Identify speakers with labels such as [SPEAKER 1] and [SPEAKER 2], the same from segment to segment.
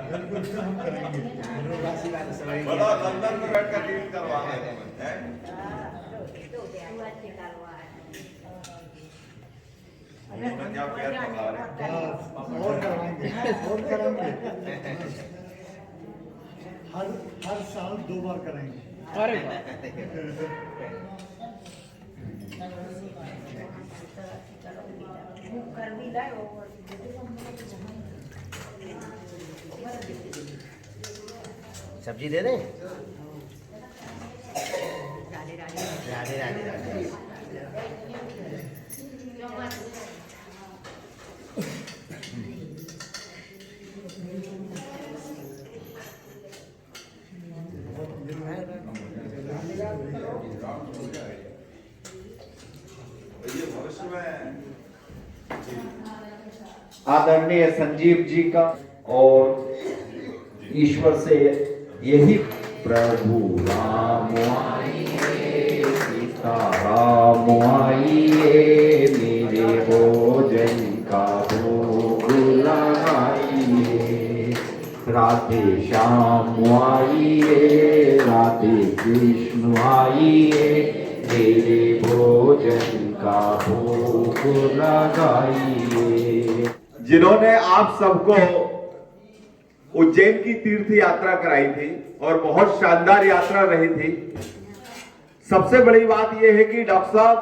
[SPEAKER 1] बिल्कुल तो हम करेंगे।
[SPEAKER 2] बोलो लंदन में बैठ कर डील करवा रहे हैं। उन्होंने क्या पैर पका रहे हैं।
[SPEAKER 1] बस और करवाएंगे और करेंगे। हर हर साल 2 बार करेंगे।
[SPEAKER 3] अरे वाह।
[SPEAKER 4] सब्जी दे दें। राधे राधे राधे।
[SPEAKER 2] ये भविष्य में
[SPEAKER 5] आदरणीय संजीव जी का और ईश्वर से यही प्रभु राम आइए, सीता राम आइए, मेरे भोजन का भोग लगाइए। राधे श्याम आइए, राधे कृष्ण आइए, मेरे भोजन का भोग लगाइए। जिन्होंने आप सबको उज्जैन की तीर्थ यात्रा कराई थी और बहुत शानदार यात्रा रही थी। सबसे बड़ी बात यह है कि डॉक्टर साहब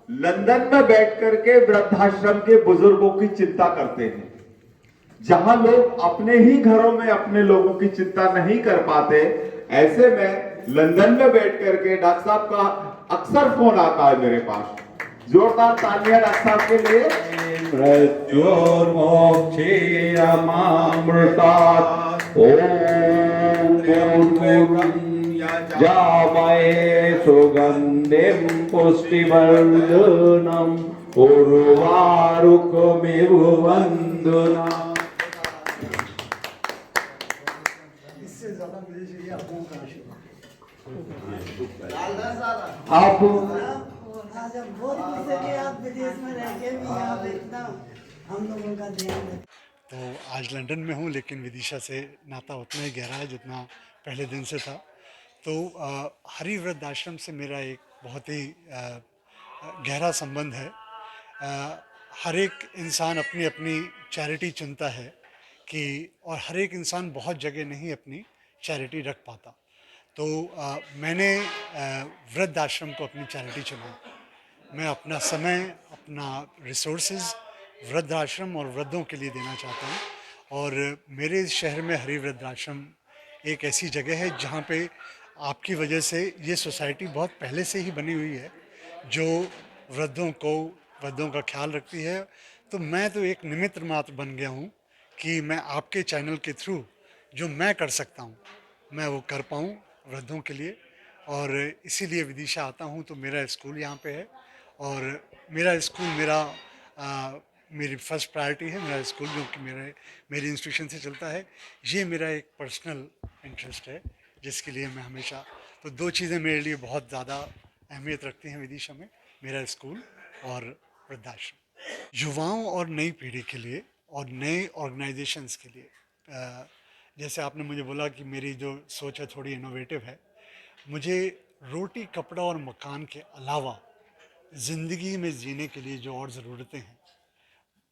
[SPEAKER 5] लंदन में बैठ करके वृद्धाश्रम के बुजुर्गों की चिंता करते हैं। जहां लोग अपने ही घरों में अपने लोगों की चिंता नहीं कर पाते, ऐसे में लंदन में बैठ करके डॉक्टर साहब का अक्सर फोन आता है मेरे पास। जोरदार तालियां डॉक्टर साहब के लिए। मृत्योर्मोक्षीयमामृतात् ओम जामये सुगंधिं पुष्टिवर्धनम् उर्वारुकमिव वन्दना।
[SPEAKER 1] इससे ज्यादा मुझे चाहिए आप लोगों का आशीर्वाद।
[SPEAKER 5] आप
[SPEAKER 6] आज हम बहुत खुश है कि आप विदेश में रह के भी यहाँ पे इतना हम लोगों का ध्यान रखें।
[SPEAKER 1] तो आज लंदन में हूँ, लेकिन विदिशा से नाता उतना ही गहरा है जितना पहले दिन से था। तो हरि वृद्ध आश्रम से मेरा एक बहुत ही गहरा संबंध है। हर एक इंसान अपनी अपनी चैरिटी चुनता है कि, और हर एक इंसान बहुत जगह नहीं अपनी चैरिटी रख पाता। तो मैंने वृद्ध आश्रम को अपनी चैरिटी चुना। मैं अपना समय, अपना रिसोर्सेज वृद्ध आश्रम और वृद्धों के लिए देना चाहता हूँ। और मेरे इस शहर में हरि वृद्ध आश्रम एक ऐसी जगह है जहाँ पे आपकी वजह से ये सोसाइटी बहुत पहले से ही बनी हुई है, जो वृद्धों का ख्याल रखती है। तो मैं तो एक निमित्त मात्र बन गया हूँ कि मैं आपके चैनल के थ्रू जो मैं कर सकता हूँ मैं वो कर पाऊँ वृद्धों के लिए। और इसीलिए विदिशा आता हूँ। तो मेरा स्कूल यहाँ पे है और मेरा स्कूल मेरी फर्स्ट प्रायोरिटी है। मेरा स्कूल जो कि मेरी इंस्टीट्यूशन से चलता है, ये मेरा एक पर्सनल इंटरेस्ट है जिसके लिए मैं हमेशा, तो 2 चीज़ें मेरे लिए बहुत ज़्यादा अहमियत रखती हैं विदिशा में, मेरा स्कूल और वृद्धाश्रम। युवाओं और नई पीढ़ी के लिए और नए ऑर्गेनाइजेशंस के लिए, जैसे आपने मुझे बोला कि मेरी जो सोच है थोड़ी इनोवेटिव है, मुझे रोटी कपड़ा और मकान के अलावा ज़िंदगी में जीने के लिए जो और ज़रूरतें हैं,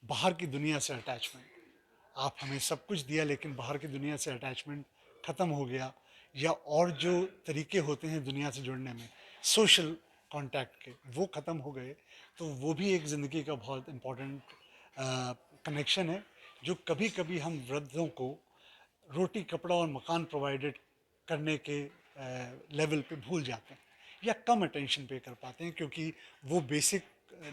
[SPEAKER 1] बाहर की दुनिया से अटैचमेंट, आप हमें सब कुछ दिया लेकिन बाहर की दुनिया से अटैचमेंट ख़त्म हो गया, या और जो तरीके होते हैं दुनिया से जुड़ने में सोशल कांटेक्ट के, वो ख़त्म हो गए, तो वो भी एक ज़िंदगी का बहुत इम्पोर्टेंट कनेक्शन है, जो कभी कभी हम वृद्धों को रोटी कपड़ा और मकान प्रोवाइडेड करने के लेवल पे भूल जाते हैं या कम अटेंशन पे कर पाते हैं, क्योंकि वो बेसिक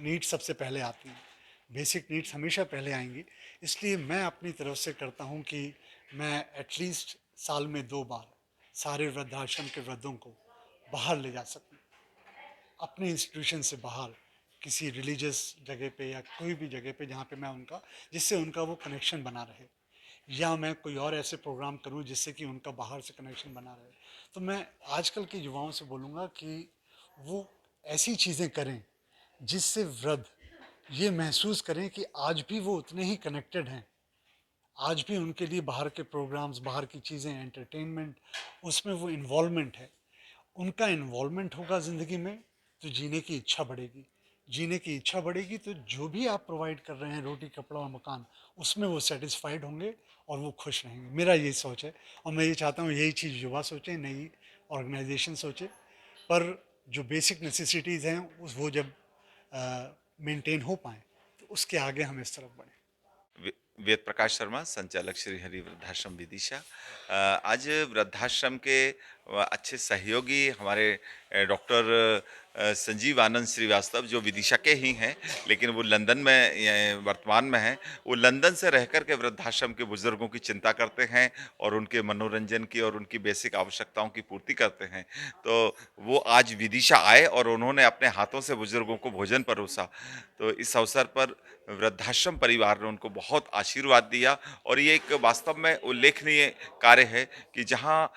[SPEAKER 1] नीड्स सबसे पहले आती हैं। बेसिक नीड्स हमेशा पहले आएंगी। इसलिए मैं अपनी तरफ से करता हूँ कि मैं एटलीस्ट साल में 2 बार सारे वृद्धाश्रम के वृद्धों को बाहर ले जा सकूँ, अपने इंस्टीट्यूशन से बाहर, किसी रिलीजियस जगह पे या कोई भी जगह पे जहाँ पे मैं उनका, जिससे उनका वो कनेक्शन बना रहे, या मैं कोई और ऐसे प्रोग्राम करूं जिससे कि उनका बाहर से कनेक्शन बना रहे। तो मैं आजकल के युवाओं से बोलूँगा कि वो ऐसी चीज़ें करें जिससे वृद्ध ये महसूस करें कि आज भी वो उतने ही कनेक्टेड हैं, आज भी उनके लिए बाहर के प्रोग्राम्स, बाहर की चीज़ें, एंटरटेनमेंट, उसमें वो इन्वॉल्वमेंट है। उनका इन्वॉल्वमेंट होगा ज़िंदगी में तो जीने की इच्छा बढ़ेगी। जीने की इच्छा बढ़ेगी तो जो भी आप प्रोवाइड कर रहे हैं, रोटी, कपड़ा और मकान, उसमें वो सेटिस्फाइड होंगे और वो खुश रहेंगे। मेरा ये सोच है और मैं ये चाहता हूँ यही चीज़ युवा सोचें, नई ऑर्गेनाइजेशन सोचे। पर जो बेसिक नेसेसिटीज़ हैं वो जब मेंटेन हो पाएँ तो उसके आगे हम इस तरफ बढ़ें।
[SPEAKER 7] वेद प्रकाश शर्मा, संचालक श्री हरि वृद्धाश्रम विदिशा। आज वृद्धाश्रम के अच्छे सहयोगी हमारे डॉक्टर संजीव आनंद श्रीवास्तव, जो विदिशा के ही हैं लेकिन वो लंदन में वर्तमान में हैं। वो लंदन से रह कर के वृद्धाश्रम के बुजुर्गों की चिंता करते हैं और उनके मनोरंजन की और उनकी बेसिक आवश्यकताओं की पूर्ति करते हैं। तो वो आज विदिशा आए और उन्होंने अपने हाथों से बुजुर्गों को भोजन परोसा। तो इस अवसर पर वृद्धाश्रम परिवार ने उनको बहुत आशीर्वाद दिया और ये एक वास्तव में उल्लेखनीय कार्य है कि जहाँ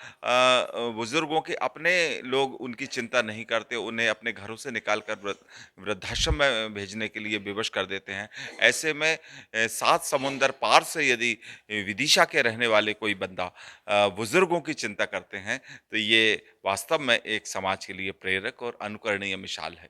[SPEAKER 7] बुजुर्गों के अपने लोग उनकी चिंता नहीं करते, उन्हें अपने घरों से निकाल कर वृद्धाश्रम में भेजने के लिए विवश कर देते हैं। ऐसे में 7 समुंदर पार से यदि विदिशा के रहने वाले कोई बंदा बुजुर्गों की चिंता करते हैं तो ये वास्तव में एक समाज के लिए प्रेरक और अनुकरणीय मिसाल है।